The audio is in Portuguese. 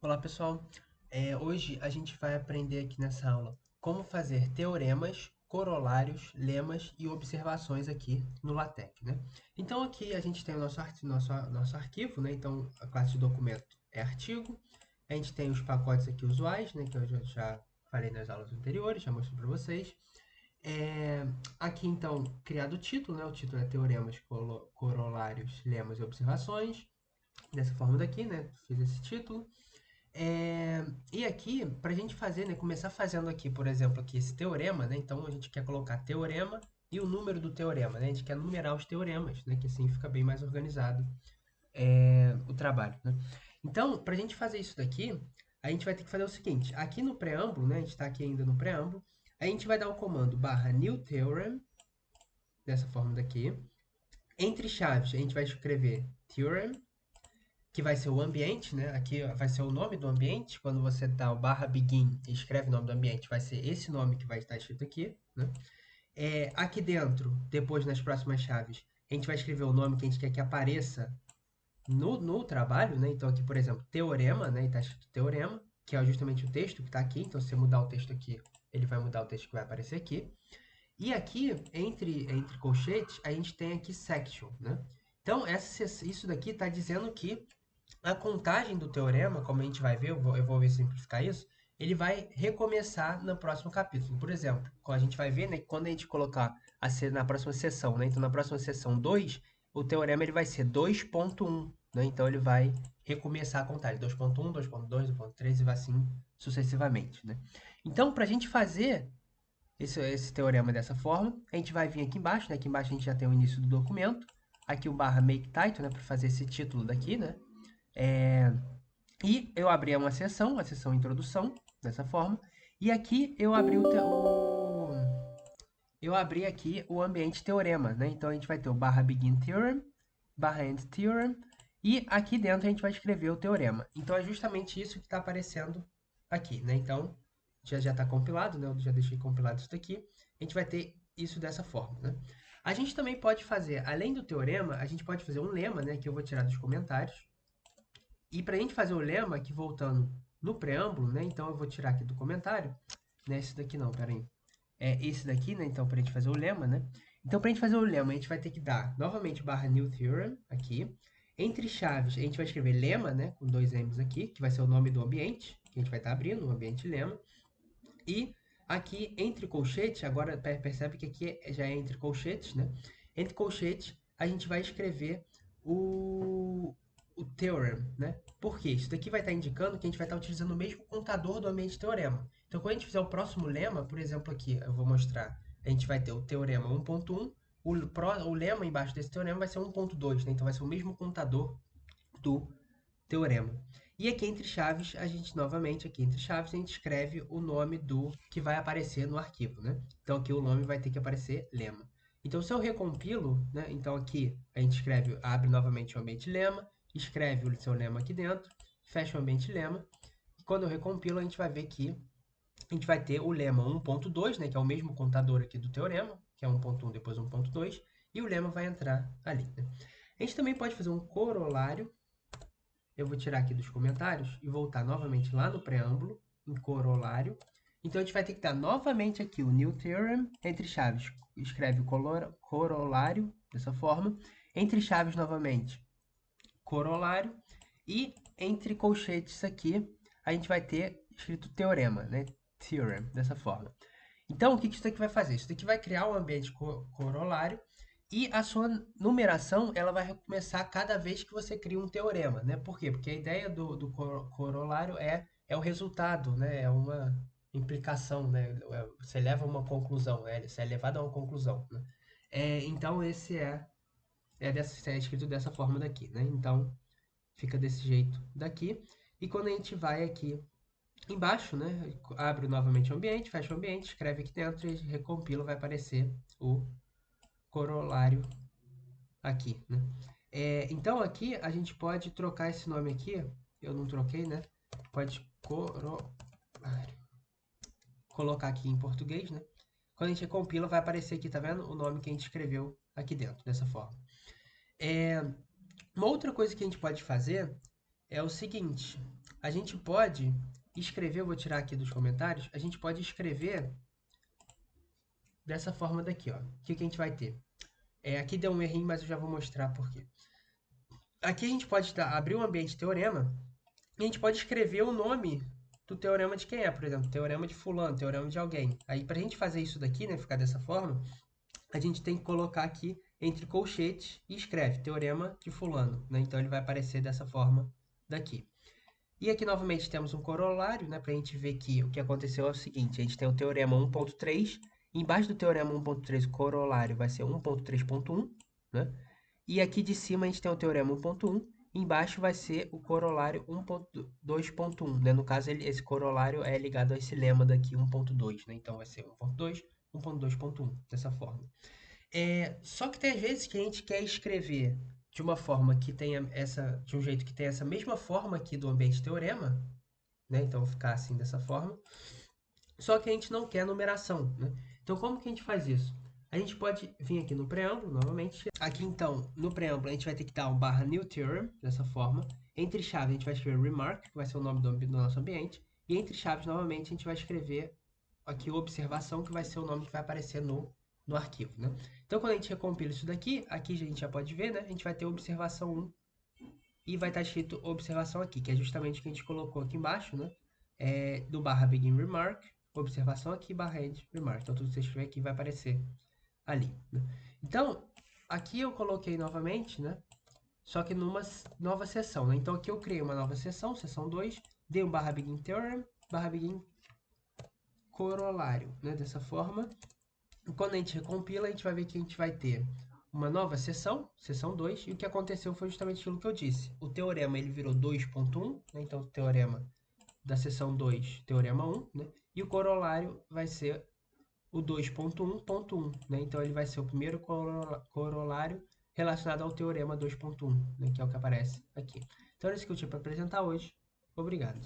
Olá pessoal, hoje a gente vai aprender aqui nessa aula como fazer teoremas, corolários, lemas e observações aqui no LaTeX, né? Então aqui a gente tem o nosso arquivo, né? Então a classe de documento é artigo, a gente tem os pacotes aqui usuais, né? Que eu já falei nas aulas anteriores, já mostrei para vocês. Aqui então criado o título, né? O título é teoremas, corolários, lemas e observações, dessa forma daqui, né? Fiz esse título. E aqui, para a gente fazer, né, começar fazendo aqui, por exemplo, aqui esse teorema, né, então a gente quer colocar teorema e o número do teorema, né, a gente quer numerar os teoremas, né, que assim fica bem mais organizado o trabalho, né. Então, para a gente fazer isso daqui, a gente vai ter que fazer o seguinte, aqui no preâmbulo, né, a gente está aqui ainda no preâmbulo, a gente vai dar o comando barra new theorem, dessa forma daqui, entre chaves a gente vai escrever theorem, que vai ser o ambiente, né? Aqui vai ser o nome do ambiente. Quando você dá o barra begin e escreve o nome do ambiente, vai ser esse nome que vai estar escrito aqui, né? Aqui dentro, depois nas próximas chaves, a gente vai escrever o nome que a gente quer que apareça no trabalho, né? Então aqui, por exemplo, teorema, né? E está escrito teorema, que é justamente o texto que está aqui. Então se você mudar o texto aqui, ele vai mudar o texto que vai aparecer aqui. E aqui, entre colchetes, a gente tem aqui section, né? Então, isso daqui está dizendo que a contagem do teorema, como a gente vai ver, eu vou simplificar isso, ele vai recomeçar no próximo capítulo. Por exemplo, a gente vai ver, né, que quando a gente colocar na próxima sessão, né, então na próxima sessão 2, o teorema ele vai ser 2.1, né, então ele vai recomeçar a contagem, 2.1, 2.2, 2.3 e vai assim sucessivamente, né. Então, para a gente fazer esse teorema dessa forma, a gente vai vir aqui embaixo, né, aqui embaixo a gente já tem o início do documento, aqui o barra make title, né, para fazer esse título daqui, né, é, e eu abri uma sessão, a sessão introdução, dessa forma. E aqui eu abri aqui o ambiente teorema, né? Então a gente vai ter o barra begin theorem, barra end theorem, e aqui dentro a gente vai escrever o teorema. Então é justamente isso que está aparecendo aqui, né? Então já está compilado, né? Eu já deixei compilado isso daqui. A gente vai ter isso dessa forma, né? A gente também pode fazer, além do teorema, a gente pode fazer um lema, né? Que eu vou tirar dos comentários. E para a gente fazer o lema, aqui voltando no preâmbulo, né? Então eu vou tirar aqui do comentário, né? Esse daqui não, peraí. É esse daqui, né? Então para a gente fazer o lema, né? Então para a gente fazer o lema, a gente vai ter que dar novamente barra new theorem aqui. Entre chaves, a gente vai escrever lema, né? Com dois M's aqui, que vai ser o nome do ambiente, que a gente vai estar abrindo, o ambiente lema. E aqui entre colchetes, agora percebe que aqui já é entre colchetes, né? Entre colchetes, a gente vai escrever o theorem, né? Por quê? Isso daqui vai estar indicando que a gente vai estar utilizando o mesmo contador do ambiente teorema. Então, quando a gente fizer o próximo lema, por exemplo, aqui, eu vou mostrar, a gente vai ter o teorema 1.1, o lema embaixo desse teorema vai ser 1.2, né? Então, vai ser o mesmo contador do teorema. E aqui entre chaves, a gente novamente, aqui entre chaves, a gente escreve o nome do que vai aparecer no arquivo, né? Então aqui o nome vai ter que aparecer lema. Então se eu recompilo, né? Então aqui a gente escreve, abre novamente o ambiente lema, escreve o seu lema aqui dentro, fecha o ambiente lema, e quando eu recompilo a gente vai ver que a gente vai ter o lema 1.2, né? Que é o mesmo contador aqui do teorema, que é 1.1 depois 1.2, e o lema vai entrar ali, né? A gente também pode fazer um corolário. Eu vou tirar aqui dos comentários e voltar novamente lá no preâmbulo, em corolário. Então a gente vai ter que dar novamente aqui o new theorem, entre chaves, escreve o corolário, dessa forma. Entre chaves novamente, corolário. E entre colchetes aqui, a gente vai ter escrito teorema, né? Theorem, dessa forma. Então, o que isso aqui vai fazer? Isso aqui vai criar um ambiente corolário e a sua numeração ela vai recomeçar cada vez que você cria um teorema, né? Por quê? Porque a ideia do corolário é o resultado, né? É uma implicação, né? Você leva a uma conclusão, né? Você é levado a uma conclusão, né? Então, esse é escrito dessa forma daqui, né? Então, fica desse jeito daqui. E quando a gente vai aqui embaixo, né? Abre novamente o ambiente, fecha o ambiente, escreve aqui dentro e recompila, vai aparecer o corolário aqui, né? Então aqui a gente pode trocar esse nome aqui, eu não troquei, né? Pode corolário, colocar aqui em português, né? Quando a gente recompila, vai aparecer aqui, tá vendo? O nome que a gente escreveu aqui dentro, dessa forma. Uma outra coisa que a gente pode fazer é o seguinte, a gente pode escrever, eu vou tirar aqui dos comentários, a gente pode escrever dessa forma daqui, ó. O que a gente vai ter? Aqui deu um errinho, mas eu já vou mostrar por quê. Aqui a gente pode abrir um ambiente teorema e a gente pode escrever o nome do teorema de quem é, por exemplo, teorema de fulano, teorema de alguém. Aí, para a gente fazer isso daqui, né, ficar dessa forma, a gente tem que colocar aqui entre colchetes e escreve teorema de fulano, né? Então ele vai aparecer dessa forma daqui. E aqui novamente temos um corolário, né, para a gente ver que o que aconteceu é o seguinte, a gente tem o teorema 1.3, embaixo do teorema 1.3 o corolário vai ser 1.3.1, né? E aqui de cima a gente tem o teorema 1.1, embaixo vai ser o corolário 1.2.1, né? No caso, esse corolário é ligado a esse lema daqui, 1.2, né? Então vai ser 1.2, 1.2.1, dessa forma. Só que tem às vezes que a gente quer escrever de uma forma que tenha de um jeito que tenha essa mesma forma aqui do ambiente teorema, né? Então ficar assim dessa forma. Só que a gente não quer numeração, né? Então como que a gente faz isso? A gente pode vir aqui no preâmbulo, novamente. Aqui então, no preâmbulo, a gente vai ter que dar um barra new theorem, dessa forma. Entre chaves, a gente vai escrever remark, que vai ser o nome do nosso ambiente. E entre chaves, novamente, a gente vai escrever aqui observação, que vai ser o nome que vai aparecer no arquivo, né? Então, quando a gente recompila isso daqui, aqui a gente já pode ver, né? A gente vai ter observação 1 e vai estar escrito observação aqui, que é justamente o que a gente colocou aqui embaixo, né? Do barra begin remark, observação aqui, barra end remark. Então, tudo que você escrever aqui vai aparecer ali, né? Então, aqui eu coloquei novamente, né? Só que numa nova seção, né? Então, aqui eu criei uma nova seção, seção 2, dei um barra begin theorem, barra begin corolário, né? Dessa forma. E quando a gente recompila, a gente vai ver que a gente vai ter uma nova seção, seção 2, e o que aconteceu foi justamente aquilo que eu disse. O teorema ele virou 2.1, né? Então o teorema da seção 2, teorema 1, né? E o corolário vai ser o 2.1.1, né? Então ele vai ser o primeiro corolário relacionado ao teorema 2.1, né? Que é o que aparece aqui. Então é isso que eu tinha para apresentar hoje. Obrigado.